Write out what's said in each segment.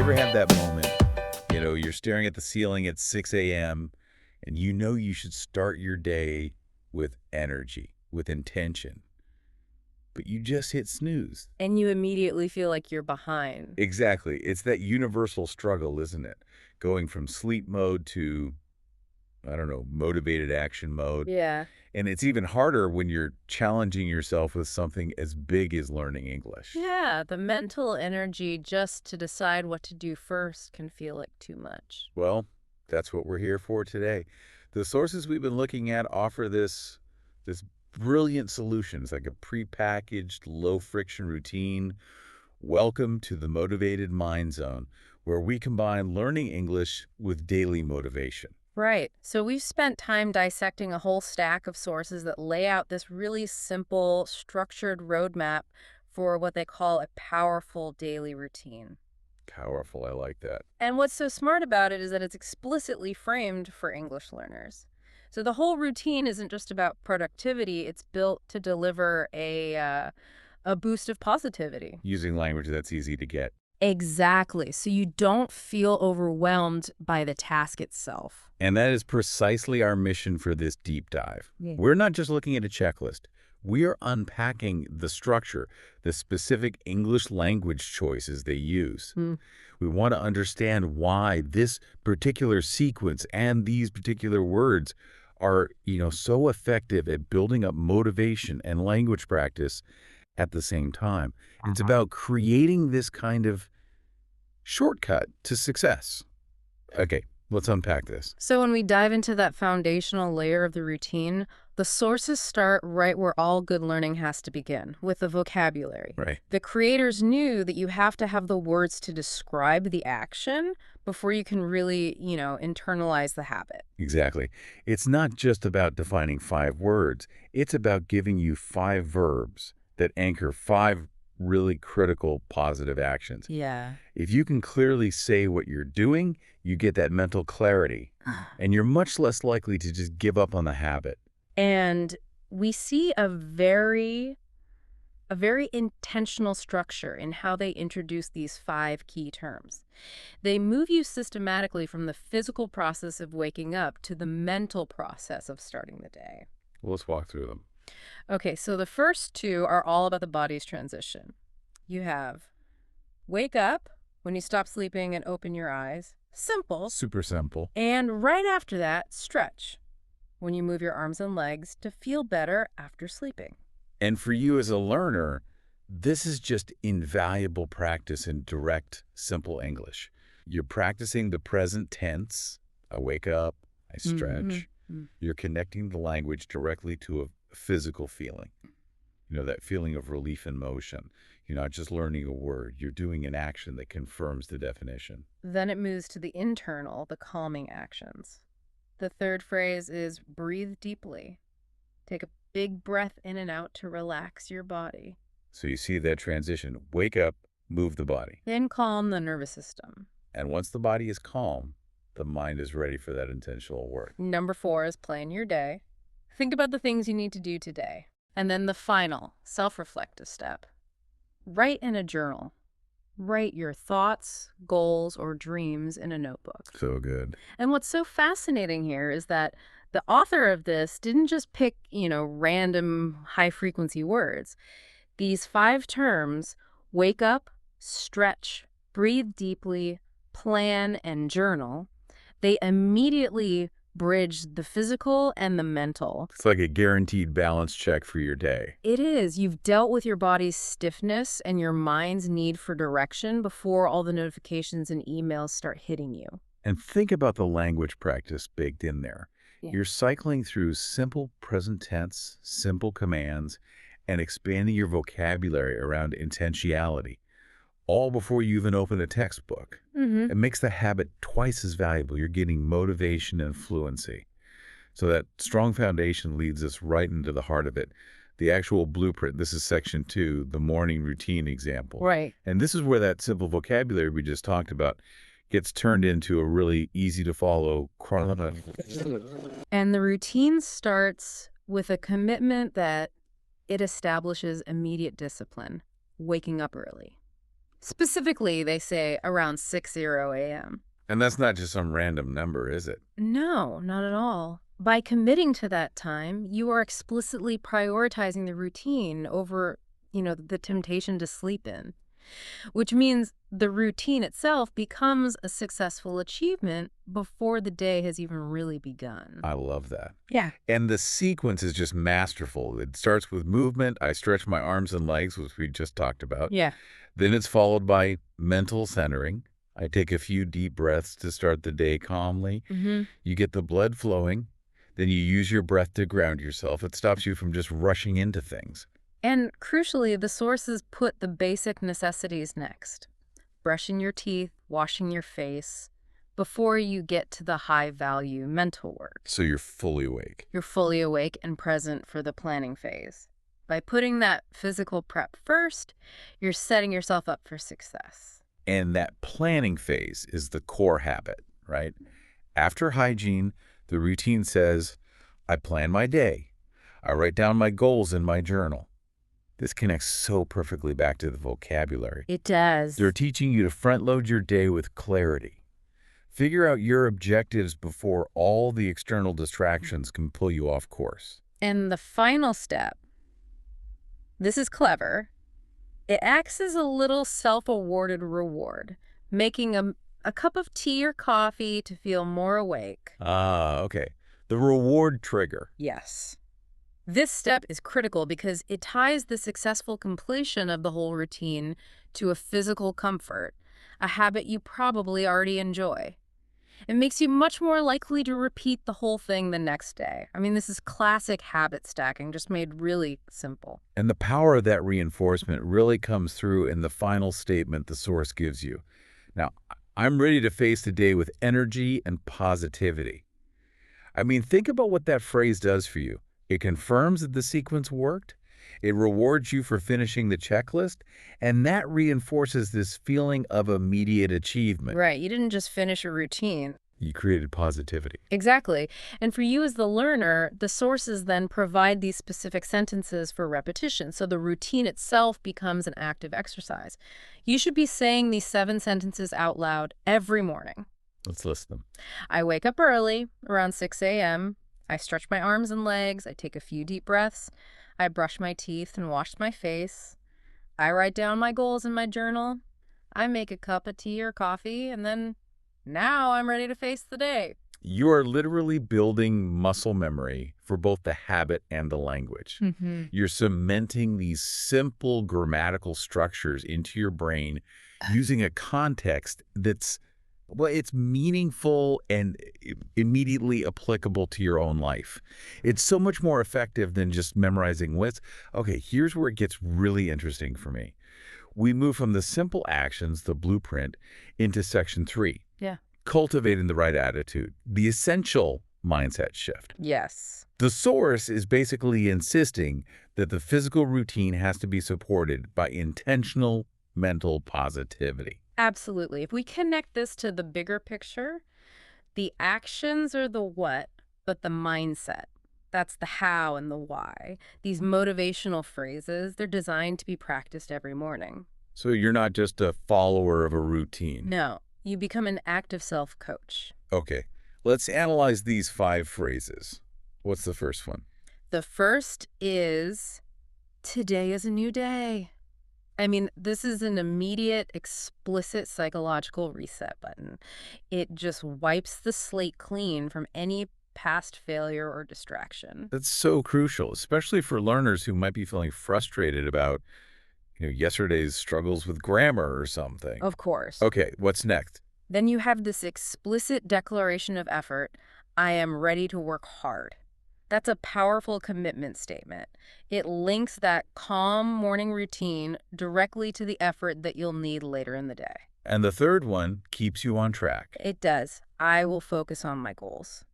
ever have that moment, you're staring at the ceiling at 6 a.m. and you know you should start your day with energy, with intention, but you just hit snooze? And you immediately feel like you're behind. Exactly. It's that universal struggle, isn't it? Going from sleep mode to, I don't know, motivated action mode. Yeah. And it's even harder when you're challenging yourself with something as big as learning English. Yeah, the mental energy just to decide what to do first can feel like too much. Well, that's what we're here for today. The sources we've been looking at offer this brilliant solution. It's like a prepackaged, low-friction routine. Welcome to the Motivated Mind Zone, where we combine learning English with daily motivation. Right. So we've spent time dissecting a whole stack of sources that lay out this really simple, structured roadmap for what they call a powerful daily routine. Powerful, I like that. And what's so smart about it is that it's explicitly framed for English learners. So the whole routine isn't just about productivity, it's built to deliver a boost of positivity. Using language that's easy to get. Exactly. So you don't feel overwhelmed by the task itself. And that is precisely our mission for this deep dive. Yeah. We're not just looking at a checklist. We are unpacking the structure, the specific English language choices they use. We want to understand why this particular sequence and these particular words are, so effective at building up motivation and language practice at the same time. It's about creating this kind of shortcut to success. Okay, let's unpack this. So when we dive into that foundational layer of the routine, the sources start right where all good learning has to begin, with the vocabulary. Right. The creators knew that you have to have the words to describe the action before you can really, internalize the habit. Exactly. It's not just about defining 5 words. It's about giving you 5 verbs that anchor 5 really critical positive actions. Yeah. If you can clearly say what you're doing, you get that mental clarity, and you're much less likely to just give up on the habit. And we see a very intentional structure in how they introduce these 5 key terms. They move you systematically from the physical process of waking up to the mental process of starting the day. Well, let's walk through them. Okay, so the first 2 are all about the body's transition. You have wake up when you stop sleeping and open your eyes. Simple. Super simple. And right after that, stretch, when you move your arms and legs to feel better after sleeping. And for you as a learner, this is just invaluable practice in direct, simple English. You're practicing the present tense. I wake up, I stretch. You're connecting the language directly to a physical feeling. That feeling of relief and motion. You're not just learning a word. You're doing an action that confirms the definition. Then it moves to the internal, the calming actions. The third phrase is breathe deeply. Take a big breath in and out to relax your body. So you see that transition. Wake up, move the body. Then calm the nervous system. And once the body is calm, the mind is ready for that intentional work. Number 4 is plan your day. Think about the things you need to do today. And then the final, self-reflective step. Write in a journal. Write your thoughts, goals, or dreams in a notebook. So good. And what's so fascinating here is that the author of this didn't just pick, random high-frequency words. These 5 terms, wake up, stretch, breathe deeply, plan, and journal, they immediately bridge the physical and the mental. It's like a guaranteed balance check for your day. It is. You've dealt with your body's stiffness and your mind's need for direction before all the notifications and emails start hitting you. And think about the language practice baked in there. Yeah. You're cycling through simple present tense, simple commands, and expanding your vocabulary around intentionality, all before you even open a textbook. It makes the habit twice as valuable. You're getting motivation and fluency. So that strong foundation leads us right into the heart of it. The actual blueprint, this is section 2, the morning routine example. Right. And this is where that simple vocabulary we just talked about gets turned into a really easy to follow chronology. And the routine starts with a commitment that it establishes immediate discipline, waking up early. Specifically, they say around 6:00 a.m. And that's not just some random number, is it? No, not at all. By committing to that time, you are explicitly prioritizing the routine over, the temptation to sleep in, which means the routine itself becomes a successful achievement before the day has even really begun. I love that. Yeah. And the sequence is just masterful. It starts with movement. I stretch my arms and legs, which we just talked about. Yeah. Then it's followed by mental centering. I take a few deep breaths to start the day calmly. Mm-hmm. You get the blood flowing. Then you use your breath to ground yourself. It stops you from just rushing into things. And crucially, the sources put the basic necessities next. Brushing your teeth, washing your face, before you get to the high-value mental work. So you're fully awake. You're fully awake and present for the planning phase. By putting that physical prep first, you're setting yourself up for success. And that planning phase is the core habit, right? After hygiene, the routine says, I plan my day. I write down my goals in my journal. This connects so perfectly back to the vocabulary. It does. They're teaching you to front-load your day with clarity. Figure out your objectives before all the external distractions can pull you off course. And the final step, this is clever. It acts as a little self-awarded reward, making a cup of tea or coffee to feel more awake. Ah, okay. The reward trigger. Yes. This step is critical because it ties the successful completion of the whole routine to a physical comfort, a habit you probably already enjoy. It makes you much more likely to repeat the whole thing the next day. I mean, this is classic habit stacking, just made really simple. And the power of that reinforcement really comes through in the final statement the source gives you. Now, I'm ready to face the day with energy and positivity. I mean, think about what that phrase does for you. It confirms that the sequence worked. It rewards you for finishing the checklist. And that reinforces this feeling of immediate achievement. Right, you didn't just finish a routine. You created positivity. Exactly. And for you as the learner, the sources then provide these specific sentences for repetition. So the routine itself becomes an active exercise. You should be saying these 7 sentences out loud every morning. Let's list them. I wake up early, around 6 a.m. I stretch my arms and legs. I take a few deep breaths. I brush my teeth and wash my face. I write down my goals in my journal. I make a cup of tea or coffee, and then now I'm ready to face the day. You are literally building muscle memory for both the habit and the language. You're cementing these simple grammatical structures into your brain using a context that's, well, it's meaningful and immediately applicable to your own life. It's so much more effective than just memorizing lists. Okay, here's where it gets really interesting for me. We move from the simple actions, the blueprint, into section 3. Yeah. Cultivating the right attitude, the essential mindset shift. Yes. The source is basically insisting that the physical routine has to be supported by intentional mental positivity. Absolutely. If we connect this to the bigger picture, the actions are the what, but the mindset. That's the how and the why. These motivational phrases, they're designed to be practiced every morning. So you're not just a follower of a routine. No, you become an active self-coach. Okay, let's analyze these 5 phrases. What's the first one? The first is, today is a new day. I mean, this is an immediate, explicit psychological reset button. It just wipes the slate clean from any past failure or distraction. That's so crucial, especially for learners who might be feeling frustrated about, yesterday's struggles with grammar or something. Of course. Okay, what's next? Then you have this explicit declaration of effort. I am ready to work hard. That's a powerful commitment statement. It links that calm morning routine directly to the effort that you'll need later in the day. And the third one keeps you on track. It does. I will focus on my goals.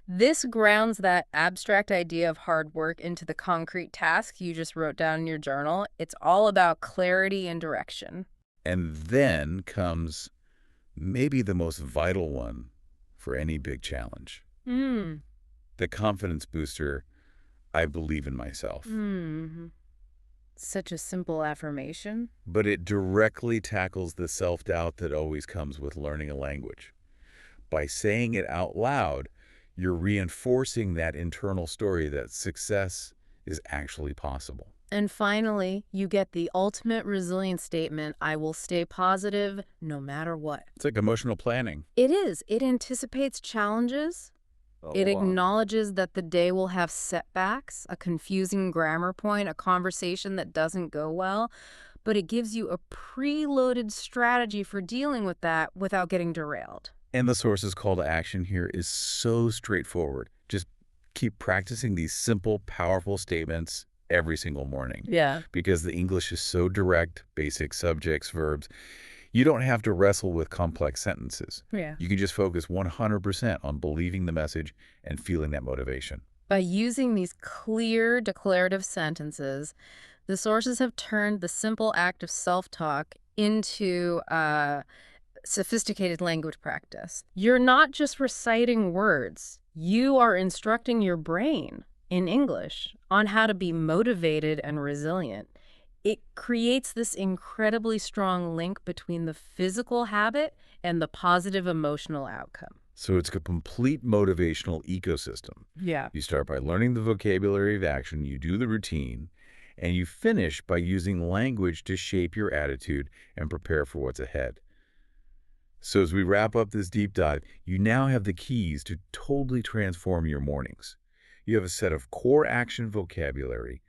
This grounds that abstract idea of hard work into the concrete task you just wrote down in your journal. It's all about clarity and direction. And then comes maybe the most vital one for any big challenge. The confidence booster, I believe in myself. Such a simple affirmation. but it directly tackles the self-doubt that always comes with learning a language. By saying it out loud, you're reinforcing that internal story that success is actually possible. And finally, you get the ultimate resilience statement, I will stay positive no matter what. It's like emotional planning. It is. It anticipates challenges. It Oh, wow. acknowledges that the day will have setbacks, a confusing grammar point, a conversation that doesn't go well, but it gives you a preloaded strategy for dealing with that without getting derailed. And the source's call to action here is so straightforward. Just keep practicing these simple, powerful statements every single morning. Yeah. Because the English is so direct, basic subjects, verbs, you don't have to wrestle with complex sentences. Yeah. You can just focus 100% on believing the message and feeling that motivation. By using these clear declarative sentences, the sources have turned the simple act of self-talk into sophisticated language practice. You're not just reciting words. You are instructing your brain in English on how to be motivated and resilient. It creates this incredibly strong link between the physical habit and the positive emotional outcome. So it's a complete motivational ecosystem. Yeah. You start by learning the vocabulary of action, you do the routine, and you finish by using language to shape your attitude and prepare for what's ahead. So as we wrap up this deep dive, you now have the keys to totally transform your mornings. You have a set of core action vocabulary,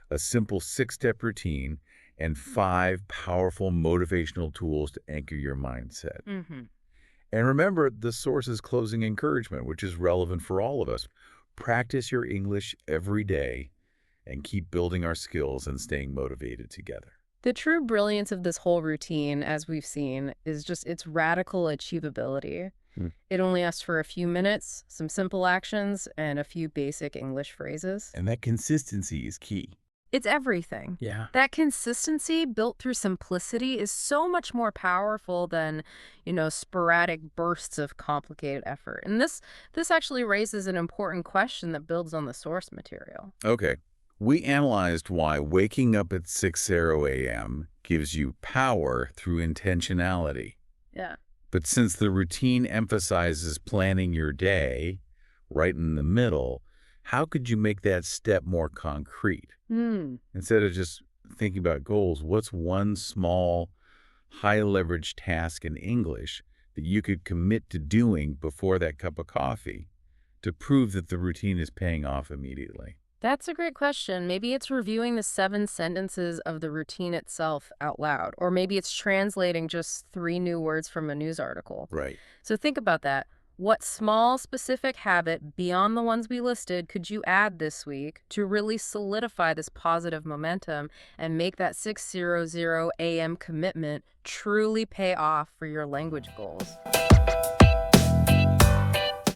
a simple 6-step routine, and 5 powerful motivational tools to anchor your mindset. Mm-hmm. And remember the source's closing encouragement, which is relevant for all of us. Practice your English every day and keep building our skills and staying motivated together. The true brilliance of this whole routine, as we've seen, is just its radical achievability. It only asks for a few minutes, some simple actions, and a few basic English phrases. And that consistency is key. It's everything. Yeah. That consistency built through simplicity is so much more powerful than, sporadic bursts of complicated effort. And this actually raises an important question that builds on the source material. Okay. We analyzed why waking up at 6:00 a.m. gives you power through intentionality. Yeah. But since the routine emphasizes planning your day right in the middle, how could you make that step more concrete? Instead of just thinking about goals, what's one small, high-leverage task in English that you could commit to doing before that cup of coffee to prove that the routine is paying off immediately? That's a great question. Maybe it's reviewing the 7 sentences of the routine itself out loud, or maybe it's translating just 3 new words from a news article. Right. So think about that. What small, specific habit beyond the ones we listed could you add this week to really solidify this positive momentum and make that 6:00 a.m. commitment truly pay off for your language goals?